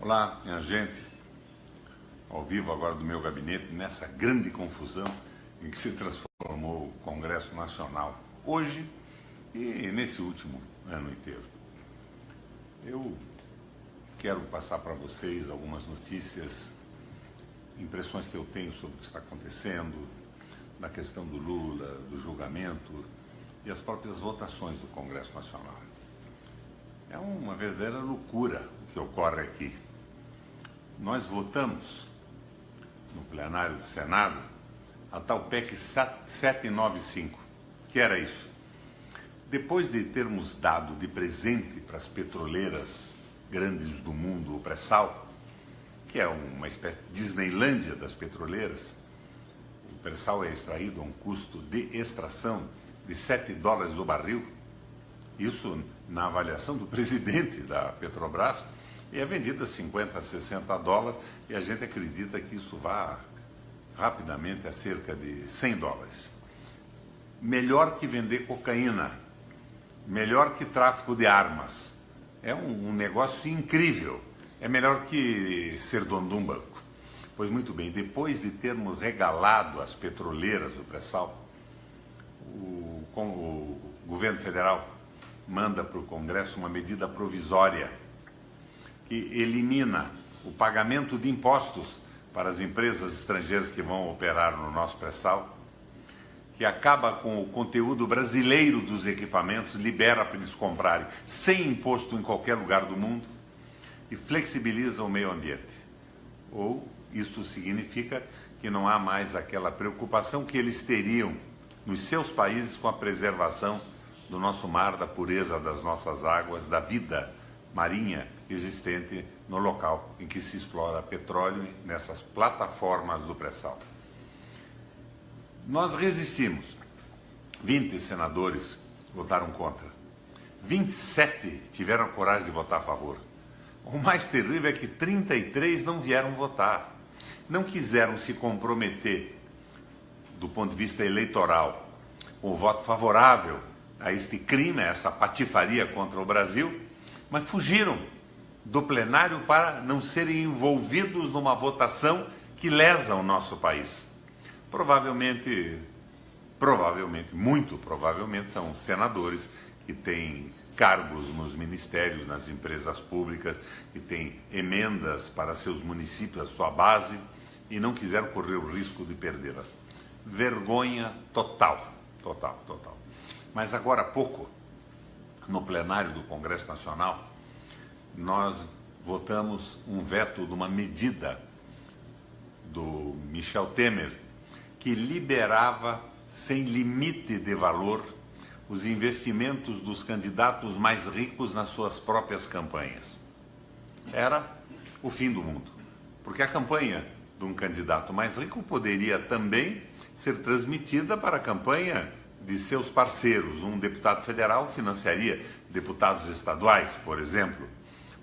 Olá, minha gente, ao vivo agora do meu gabinete, nessa grande confusão em que se transformou o Congresso Nacional hoje e nesse último ano inteiro. Eu quero passar para vocês algumas notícias, impressões que eu tenho sobre o que está acontecendo, na questão do Lula, do julgamento e as próprias votações do Congresso Nacional. É uma verdadeira loucura o que ocorre aqui. Nós votamos no plenário do Senado a tal PEC 795, que era isso. Depois de termos dado de presente para as petroleiras grandes do mundo o pré-sal, que é uma espécie de Disneylândia das petroleiras, o pré-sal é extraído a um custo de extração de $7 o barril, isso na avaliação do presidente da Petrobras, e é vendido a 50 a 60 dólares, e a gente acredita que isso vá rapidamente a cerca de 100 dólares. Melhor que vender cocaína, melhor que tráfico de armas. É um negócio incrível. É melhor que ser dono de um banco. Pois muito bem, depois de termos regalado as petroleiras o pré-sal, o governo federal manda para o Congresso uma medida provisória que elimina o pagamento de impostos para as empresas estrangeiras que vão operar no nosso pré-sal, que acaba com o conteúdo brasileiro dos equipamentos, libera para eles comprarem sem imposto em qualquer lugar do mundo e flexibiliza o meio ambiente. Ou isto significa que não há mais aquela preocupação que eles teriam nos seus países com a preservação do nosso mar, da pureza das nossas águas, da vida marinha existente no local em que se explora petróleo nessas plataformas do pré-sal. Nós resistimos. 20 senadores votaram contra. 27 tiveram a coragem de votar a favor. O mais terrível é que 33 não vieram votar. Não quiseram se comprometer do ponto de vista eleitoral com o voto favorável a este crime, a essa patifaria contra o Brasil, mas fugiram do plenário para não serem envolvidos numa votação que lesa o nosso país. Provavelmente, muito provavelmente, são senadores que têm cargos nos ministérios, nas empresas públicas, que têm emendas para seus municípios, a sua base, e não quiseram correr o risco de perdê-las. Vergonha total, total, total. Mas agora há pouco, no plenário do Congresso Nacional, nós votamos um veto de uma medida do Michel Temer que liberava sem limite de valor os investimentos dos candidatos mais ricos nas suas próprias campanhas. Era o fim do mundo, porque a campanha de um candidato mais rico poderia também ser transmitida para a campanha de seus parceiros. Um deputado federal financiaria deputados estaduais, por exemplo.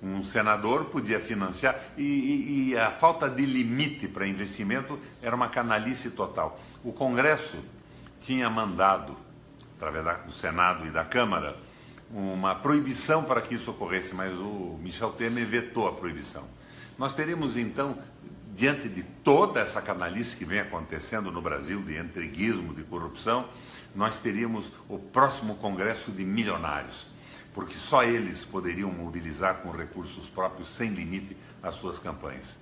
Um senador podia financiar, e a falta de limite para investimento era uma canalice total. O Congresso tinha mandado, através do Senado e da Câmara, uma proibição para que isso ocorresse, mas o Michel Temer vetou a proibição. Nós teríamos, então, diante de toda essa canalice que vem acontecendo no Brasil, de entreguismo, de corrupção, nós teríamos o próximo Congresso de milionários, porque só eles poderiam mobilizar com recursos próprios, sem limite, as suas campanhas.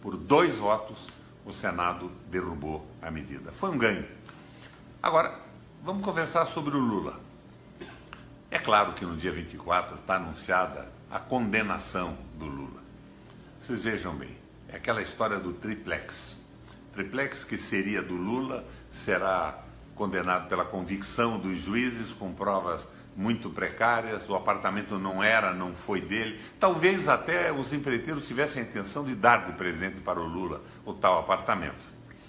Por 2 votos, o Senado derrubou a medida. Foi um ganho. Agora, vamos conversar sobre o Lula. É claro que no dia 24 está anunciada a condenação do Lula. Vocês vejam bem, é aquela história do triplex. Triplex que seria do Lula, será condenado pela convicção dos juízes com provas muito precárias, o apartamento não foi dele. Talvez até os empreiteiros tivessem a intenção de dar de presente para o Lula o tal apartamento.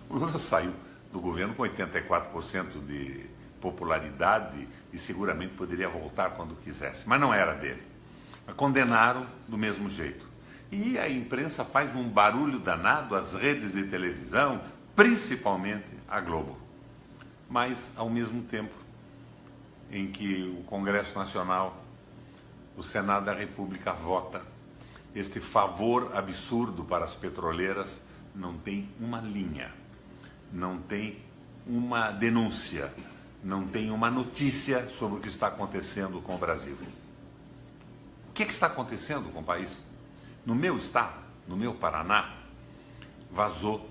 O Lula saiu do governo com 84% de popularidade e seguramente poderia voltar quando quisesse, mas não era dele. Mas condenaram do mesmo jeito. E a imprensa faz um barulho danado, as redes de televisão, principalmente a Globo. Mas, ao mesmo tempo em que o Congresso Nacional, o Senado da República vota este favor absurdo para as petroleiras não tem uma linha, não tem uma denúncia, não tem uma notícia sobre o que está acontecendo com o Brasil. O que está acontecendo com o país? No meu estado, no meu Paraná, vazou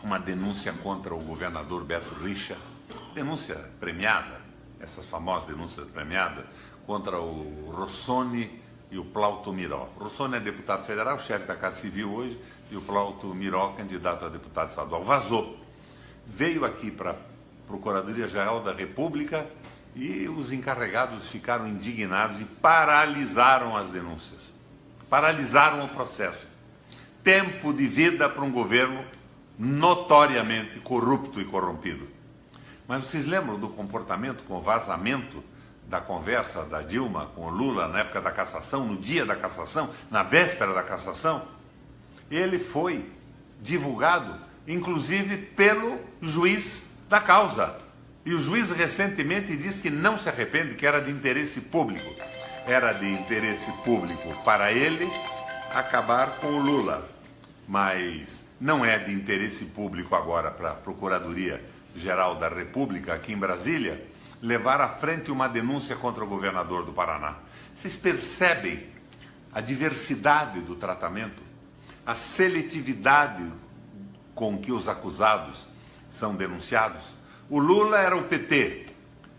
uma denúncia contra o governador Beto Richa, denúncia premiada, essas famosas denúncias premiadas, contra o Rossoni e o Plauto Miró. O Rossoni é deputado federal, chefe da Casa Civil hoje, e o Plauto Miró, candidato a deputado estadual. Vazou. Veio aqui para a Procuradoria-Geral da República e os encarregados ficaram indignados e paralisaram as denúncias. Paralisaram o processo. Tempo de vida para um governo notoriamente corrupto e corrompido. Mas vocês lembram do comportamento com o vazamento da conversa da Dilma com o Lula na época da cassação, no dia da cassação, na véspera da cassação? Ele foi divulgado, inclusive, pelo juiz da causa. E o juiz recentemente disse que não se arrepende, que era de interesse público. Era de interesse público para ele acabar com o Lula. Mas não é de interesse público agora para a Procuradoria-Geral da República, aqui em Brasília, levar à frente uma denúncia contra o governador do Paraná. Vocês percebem a diversidade do tratamento, a seletividade com que os acusados são denunciados? O Lula era o PT,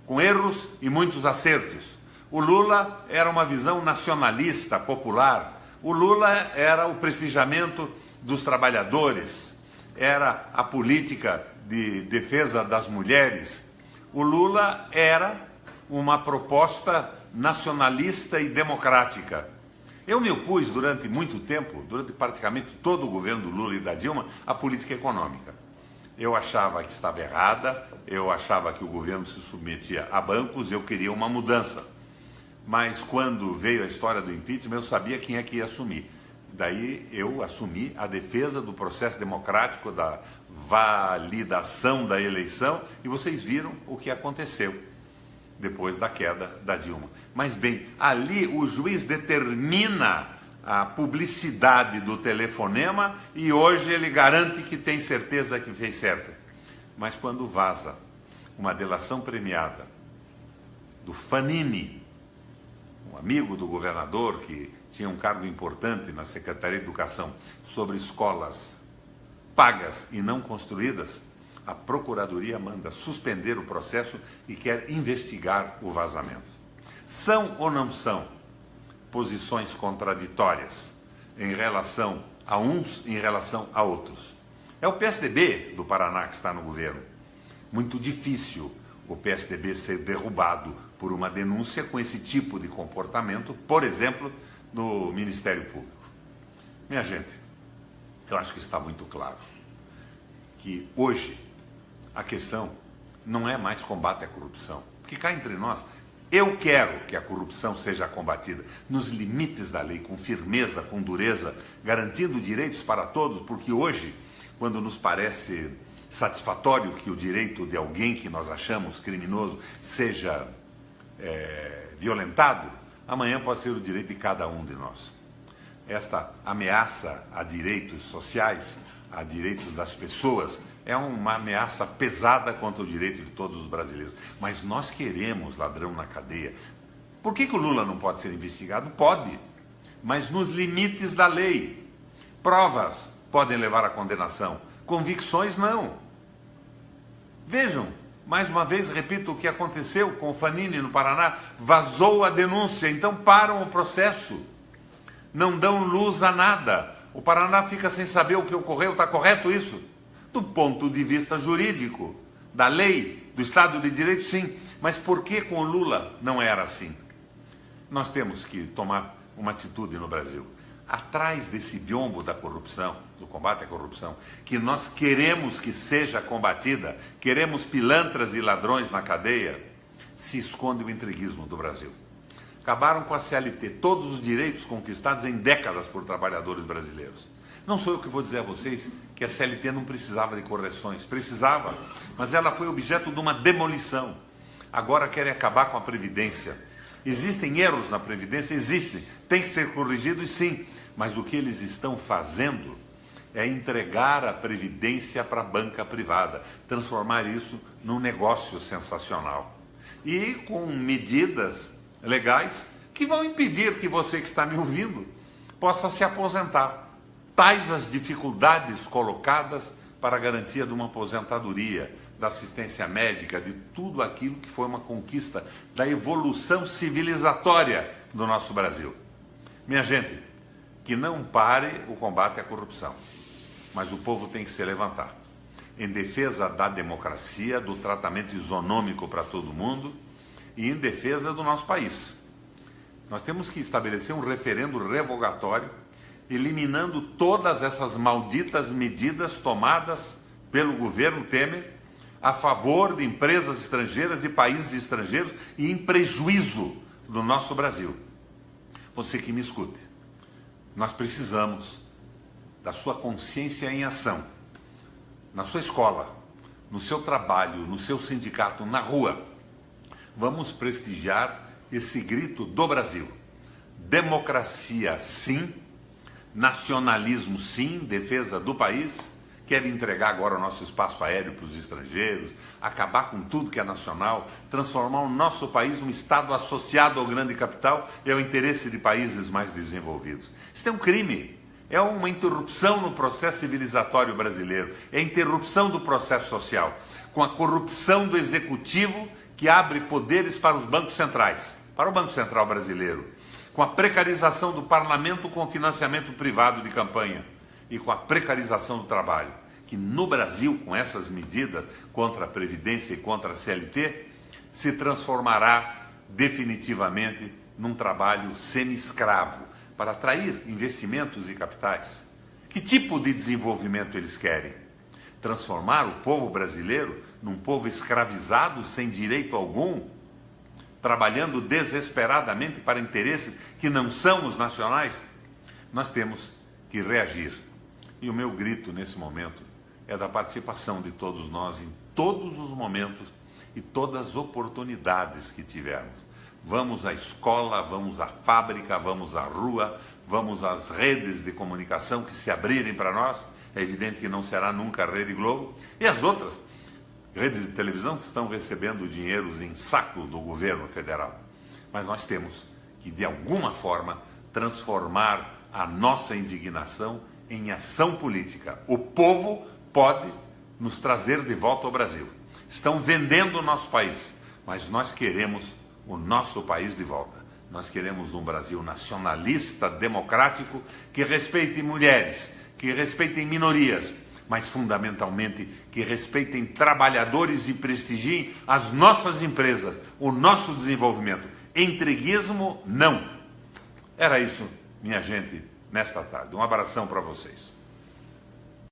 com erros e muitos acertos. O Lula era uma visão nacionalista, popular. O Lula era o prestigiamento dos trabalhadores, era a política de defesa das mulheres. O Lula era uma proposta nacionalista e democrática. Eu me opus durante muito tempo, durante praticamente todo o governo do Lula e da Dilma, à política econômica. Eu achava que estava errada, eu achava que o governo se submetia a bancos, eu queria uma mudança. Mas quando veio a história do impeachment, eu sabia quem é que ia assumir. Daí eu assumi a defesa do processo democrático, da validação da eleição, e vocês viram o que aconteceu depois da queda da Dilma. Mas bem, ali o juiz determina a publicidade do telefonema e hoje ele garante que tem certeza que fez certo. Mas quando vaza uma delação premiada do Fanini, um amigo do governador que tinha um cargo importante na Secretaria de Educação, sobre escolas pagas e não construídas, a Procuradoria manda suspender o processo e quer investigar o vazamento. São ou não são posições contraditórias em relação a uns e em relação a outros? É o PSDB do Paraná que está no governo. Muito difícil o PSDB ser derrubado por uma denúncia com esse tipo de comportamento, por exemplo, no Ministério Público. Minha gente, eu acho que está muito claro que hoje a questão não é mais combate à corrupção. Porque cá entre nós, eu quero que a corrupção seja combatida nos limites da lei, com firmeza, com dureza, garantindo direitos para todos, porque hoje, quando nos parece satisfatório que o direito de alguém que nós achamos criminoso seja violentado, amanhã pode ser o direito de cada um de nós. Esta ameaça a direitos sociais, a direitos das pessoas, é uma ameaça pesada contra o direito de todos os brasileiros. Mas nós queremos ladrão na cadeia. Por que o Lula não pode ser investigado? Pode, mas nos limites da lei. Provas podem levar à condenação, convicções não. Vejam, mais uma vez, repito, o que aconteceu com o Fanini no Paraná, vazou a denúncia, então param o processo, não dão luz a nada. O Paraná fica sem saber o que ocorreu. Está correto isso? Do ponto de vista jurídico, da lei, do Estado de Direito, sim. Mas por que com o Lula não era assim? Nós temos que tomar uma atitude no Brasil. Atrás desse biombo da corrupção, do combate à corrupção, que nós queremos que seja combatida, queremos pilantras e ladrões na cadeia, se esconde o entreguismo do Brasil. Acabaram com a CLT, todos os direitos conquistados em décadas por trabalhadores brasileiros. Não sou eu que vou dizer a vocês que a CLT não precisava de correções. Precisava, mas ela foi objeto de uma demolição. Agora querem acabar com a Previdência. Existem erros na Previdência? Existem. Tem que ser corrigidos, sim. Mas o que eles estão fazendo é entregar a Previdência para a banca privada, transformar isso num negócio sensacional. E com medidas legais que vão impedir que você que está me ouvindo possa se aposentar. Tais as dificuldades colocadas para a garantia de uma aposentadoria, da assistência médica, de tudo aquilo que foi uma conquista da evolução civilizatória do nosso Brasil. Minha gente, que não pare o combate à corrupção, mas o povo tem que se levantar em defesa da democracia, do tratamento isonômico para todo mundo e em defesa do nosso país. Nós temos que estabelecer um referendo revogatório, eliminando todas essas malditas medidas tomadas pelo governo Temer a favor de empresas estrangeiras, de países estrangeiros e em prejuízo do nosso Brasil. Você que me escute, nós precisamos da sua consciência em ação, na sua escola, no seu trabalho, no seu sindicato, na rua. Vamos prestigiar esse grito do Brasil. Democracia, sim. Nacionalismo, sim. Defesa do país. Quer entregar agora o nosso espaço aéreo para os estrangeiros, acabar com tudo que é nacional, transformar o nosso país num Estado associado ao grande capital e ao interesse de países mais desenvolvidos. Isso é um crime. É uma interrupção no processo civilizatório brasileiro. É a interrupção do processo social, com a corrupção do executivo que abre poderes para os bancos centrais, para o Banco Central brasileiro, com a precarização do parlamento com financiamento privado de campanha e com a precarização do trabalho, que no Brasil, com essas medidas contra a Previdência e contra a CLT, se transformará definitivamente num trabalho semi-escravo, para atrair investimentos e capitais. Que tipo de desenvolvimento eles querem? Transformar o povo brasileiro num povo escravizado, sem direito algum, trabalhando desesperadamente para interesses que não são os nacionais? Nós temos que reagir. E o meu grito nesse momento é da participação de todos nós em todos os momentos e todas as oportunidades que tivermos. Vamos à escola, vamos à fábrica, vamos à rua, vamos às redes de comunicação que se abrirem para nós. É evidente que não será nunca a Rede Globo. E as outras redes de televisão que estão recebendo dinheiros em saco do governo federal. Mas nós temos que, de alguma forma, transformar a nossa indignação em ação política. O povo pode nos trazer de volta ao Brasil. Estão vendendo o nosso país, mas nós queremos o nosso país de volta. Nós queremos um Brasil nacionalista, democrático, que respeite mulheres, que respeitem minorias, mas fundamentalmente que respeitem trabalhadores e prestigiem as nossas empresas, o nosso desenvolvimento. Entreguismo, não. Era isso, minha gente, nesta tarde. Um abração para vocês.